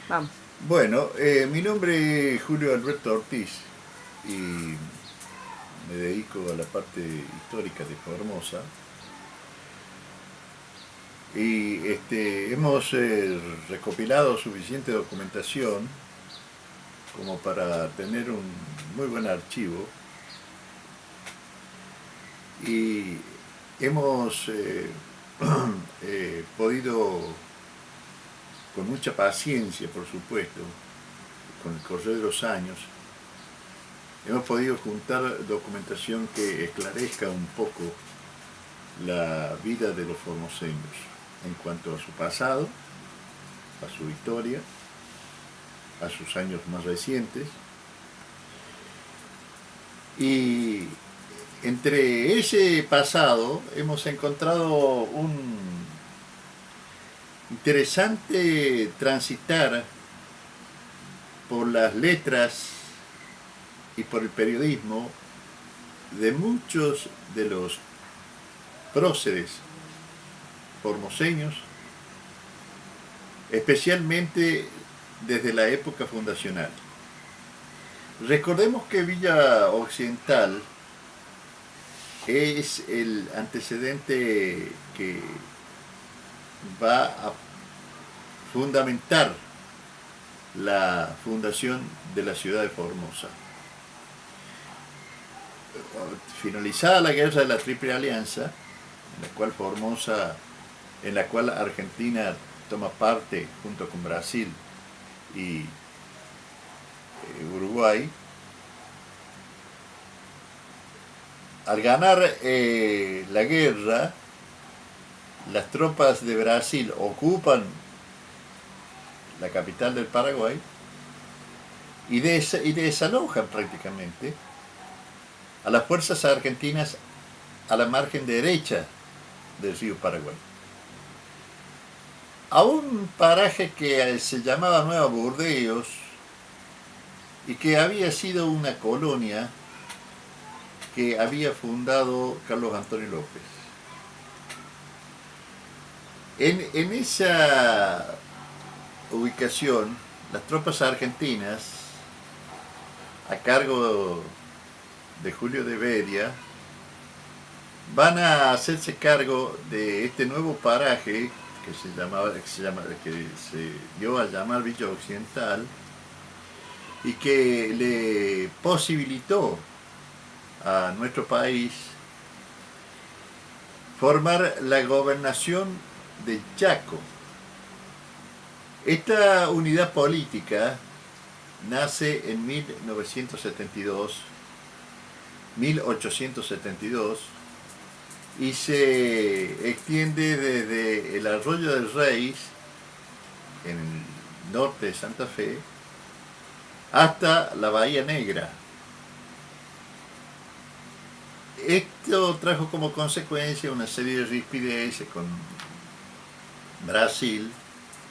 Vamos. Bueno, mi nombre es Julio Alberto Ortiz y me dedico a la parte histórica de Formosa. Y hemos recopilado suficiente documentación como para tener un muy buen archivo y hemos podido, con mucha paciencia por supuesto, con el correr de los años, hemos podido juntar documentación que esclarezca un poco la vida de los formoseños en cuanto a su pasado, a su historia, a sus años más recientes. Y entre ese pasado hemos encontrado un interesante transitar por las letras y por el periodismo de muchos de los próceres formoseños, especialmente desde la época fundacional. Recordemos que Villa Occidental es el antecedente que va a fundamentar la fundación de la ciudad de Formosa. Finalizada la guerra de la Triple Alianza, en la cual Argentina toma parte junto con Brasil y Uruguay, al ganar la guerra, las tropas de Brasil ocupan la capital del Paraguay y desalojan prácticamente a las fuerzas argentinas a la margen derecha del río Paraguay, a un paraje que se llamaba Nueva Burdeos y que había sido una colonia que había fundado Carlos Antonio López. En esa ubicación, las tropas argentinas, a cargo de Julio de Bedia, van a hacerse cargo de este nuevo paraje que se dio a llamar Villa Occidental y que le posibilitó a nuestro país formar la gobernación de Chaco. Esta unidad política nace en 1872 y se extiende desde el Arroyo del Rey, en el norte de Santa Fe, hasta la Bahía Negra. Esto trajo como consecuencia una serie de rispideces con Brasil,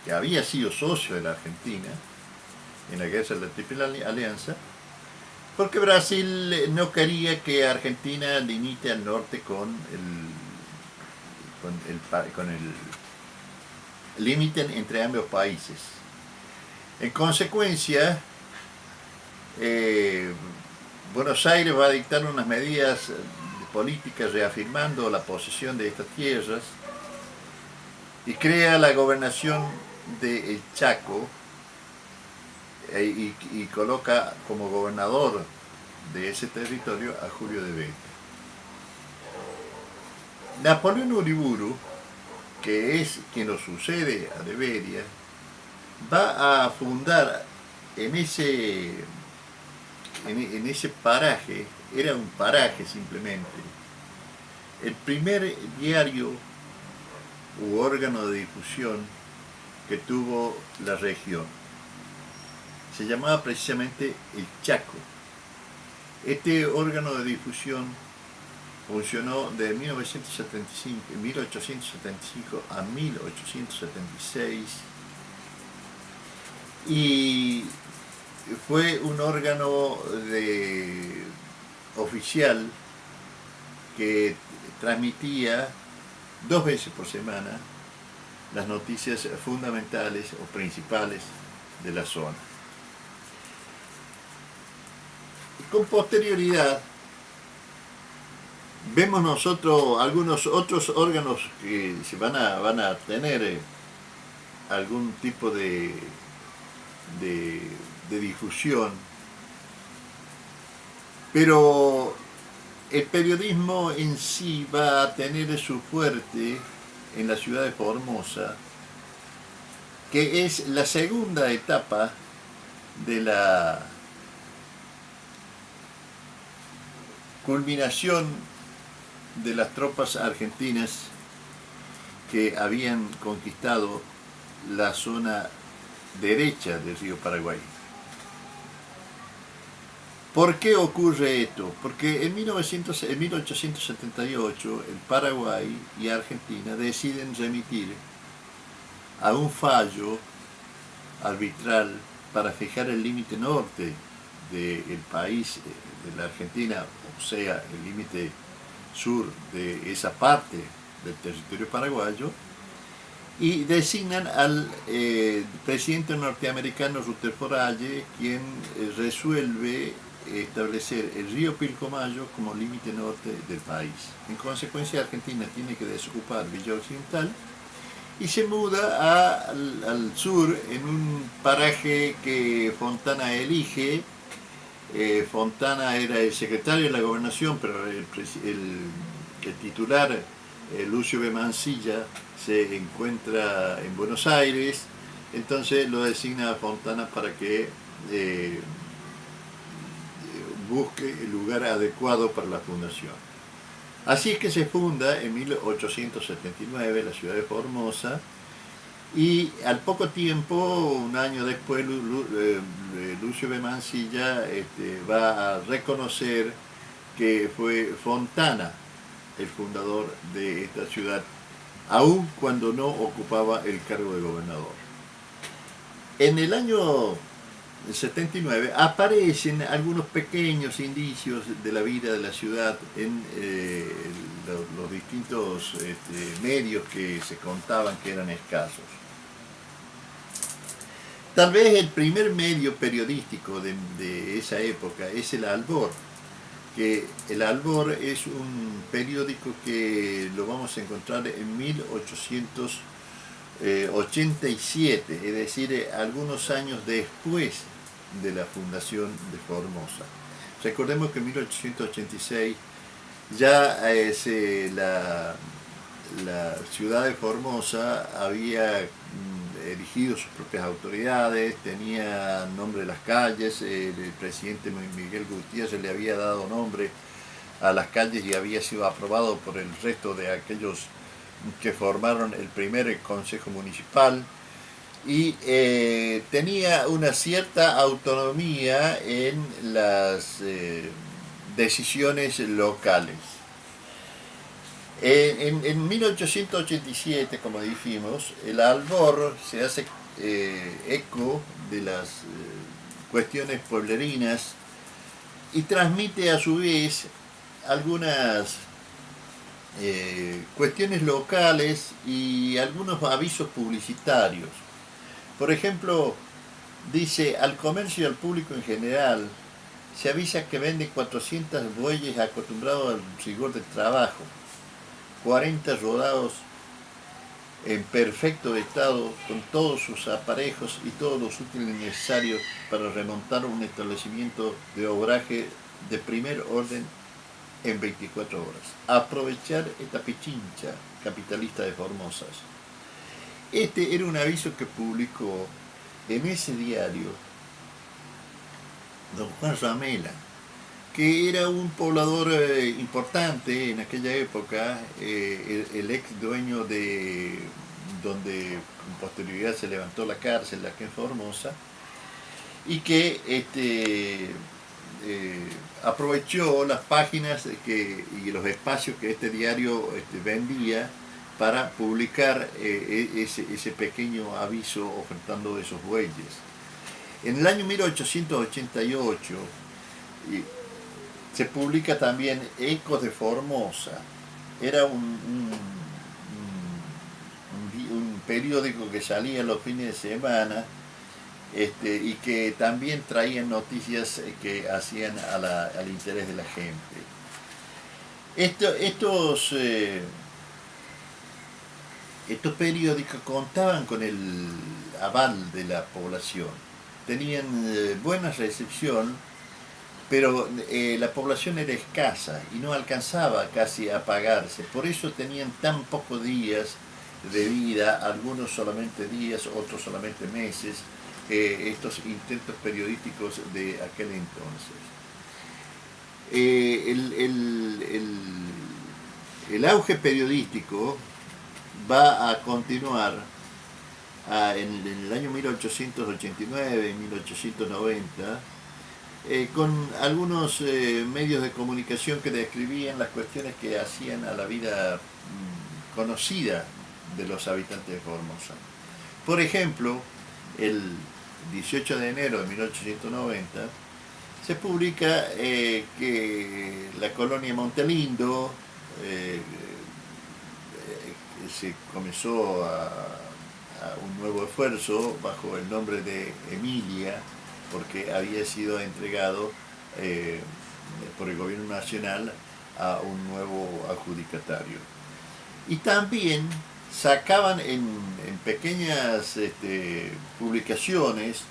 que había sido socio de la Argentina en la guerra de la Triple Alianza, porque Brasil no quería que Argentina limite al norte con el límite entre ambos países. En consecuencia, Buenos Aires va a dictar unas medidas políticas reafirmando la posesión de estas tierras y crea la gobernación de El Chaco y coloca como gobernador de ese territorio a Julio de Bedia. Napoleón Uriburu, que es quien lo sucede a de Bedia, va a fundar en ese paraje, era un paraje simplemente, el primer diario u órgano de difusión que tuvo la región. Se llamaba precisamente El Chaco. Este órgano de difusión funcionó de 1875 a 1876 y fue un órgano oficial que transmitía 2 veces por semana las noticias fundamentales o principales de la zona. Y con posterioridad vemos nosotros algunos otros órganos que se van a tener algún tipo de difusión, pero el periodismo en sí va a tener su fuerte en la ciudad de Formosa, que es la segunda etapa de la culminación de las tropas argentinas que habían conquistado la zona derecha del río Paraguay. ¿Por qué ocurre esto? Porque en 1878 el Paraguay y Argentina deciden remitir a un fallo arbitral para fijar el límite norte del país, de la Argentina, o sea, el límite sur de esa parte del territorio paraguayo, y designan al presidente norteamericano Rutherford Hayes, quien resuelve establecer el río Pilcomayo como límite norte del país. En consecuencia, Argentina tiene que desocupar Villa Occidental y se muda al sur en un paraje que Fontana elige. Fontana era el secretario de la gobernación, pero el titular, Lucio B. Mansilla, se encuentra en Buenos Aires, entonces lo designa a Fontana para que busque el lugar adecuado para la fundación. Así es que se funda en 1879 la ciudad de Formosa, y al poco tiempo, un año después, Lucio B. Mansilla va a reconocer que fue Fontana el fundador de esta ciudad, aun cuando no ocupaba el cargo de gobernador. En el año 79 aparecen algunos pequeños indicios de la vida de la ciudad en los distintos medios que se contaban que eran escasos. Tal vez el primer medio periodístico de esa época es el Albor, que el Albor es un periódico que lo vamos a encontrar en 1887, es decir, algunos años después de la fundación de Formosa. Recordemos que en 1886 ya la ciudad de Formosa había erigido sus propias autoridades, tenía nombre de las calles, el presidente Miguel Gutiérrez le había dado nombre a las calles y había sido aprobado por el resto de aquellos que formaron el primer consejo municipal, y tenía una cierta autonomía en las decisiones locales. En 1887, como dijimos, el Albor se hace eco de las cuestiones pueblerinas y transmite a su vez algunas cuestiones locales y algunos avisos publicitarios. Por ejemplo, dice: al comercio y al público en general se avisa que vende 400 bueyes acostumbrados al rigor del trabajo, 40 rodados en perfecto estado, con todos sus aparejos y todos los útiles necesarios para remontar un establecimiento de obraje de primer orden en 24 horas. Aprovechar esta pichincha capitalista de Formosas. Este era un aviso que publicó en ese diario don Juan Ramela, que era un poblador importante en aquella época, el ex dueño de donde con posterioridad se levantó la cárcel aquí en Formosa, y que aprovechó las páginas y los espacios que este diario vendía para publicar ese pequeño aviso ofertando esos bueyes. En el año 1888 se publica también Ecos de Formosa. Era un periódico que salía los fines de semana, y que también traían noticias que hacían al interés de la gente. Estos periódicos contaban con el aval de la población, tenían buena recepción, pero la población era escasa y no alcanzaba casi a pagarse, por eso tenían tan pocos días de vida, algunos solamente días, otros solamente meses, estos intentos periodísticos de aquel entonces. El auge periodístico va a continuar en el año 1889, 1890, con algunos medios de comunicación que describían las cuestiones que hacían a la vida conocida de los habitantes de Formosa. Por ejemplo, el 18 de enero de 1890 se publica que la colonia Montelindo se comenzó a un nuevo esfuerzo bajo el nombre de Emilia, porque había sido entregado por el gobierno nacional a un nuevo adjudicatario. Y también sacaban en pequeñas publicaciones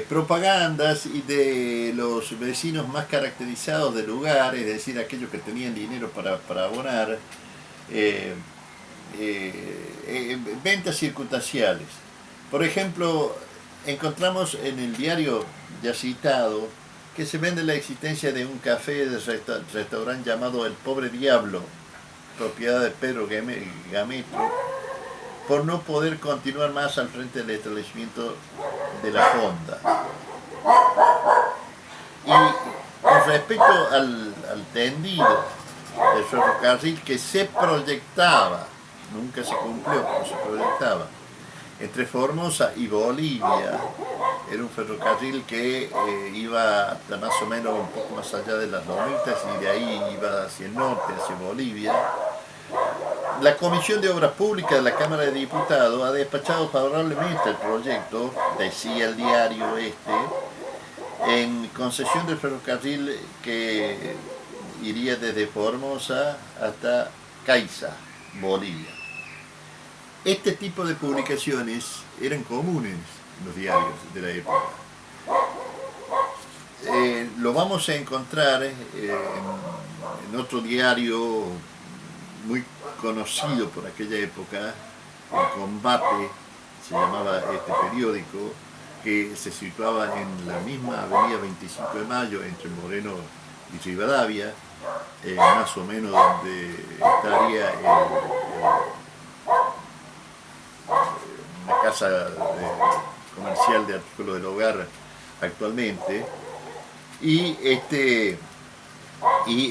propagandas y de los vecinos más caracterizados del lugar, es decir, aquellos que tenían dinero para abonar, ventas circunstanciales. Por ejemplo, encontramos en el diario ya citado que se vende la existencia de un café de restaurante llamado El Pobre Diablo, propiedad de Pedro Gametro, por no poder continuar más al frente del establecimiento de la fonda. Y con respecto al tendido del ferrocarril que se proyectaba, nunca se cumplió, pero se proyectaba, entre Formosa y Bolivia, era un ferrocarril que iba hasta más o menos un poco más allá de las Lomitas y de ahí iba hacia el norte, hacia Bolivia. La Comisión de Obras Públicas de la Cámara de Diputados ha despachado favorablemente el proyecto, decía el diario en concesión del ferrocarril que iría desde Formosa hasta Caiza, Bolivia. Este tipo de publicaciones eran comunes en los diarios de la época. Lo vamos a encontrar en otro diario muy conocido por aquella época, El Combate, se llamaba este periódico, que se situaba en la misma avenida 25 de Mayo, entre Moreno y Rivadavia, más o menos donde estaría una casa comercial de artículos del hogar actualmente, y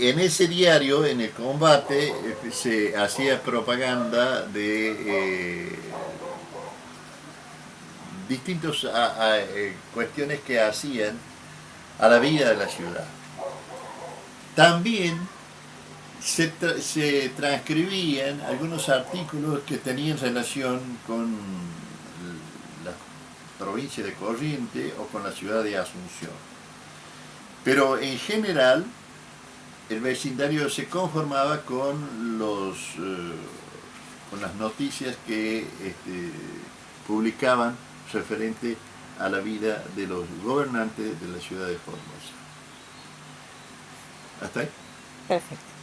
en ese diario, en El Combate, se hacía propaganda de distintas cuestiones que hacían a la vida de la ciudad. También se transcribían algunos artículos que tenían relación con la provincia de Corrientes o con la ciudad de Asunción. Pero en general, el vecindario se conformaba con las noticias que publicaban referente a la vida de los gobernantes de la ciudad de Formosa. ¿Hasta ahí? Perfecto.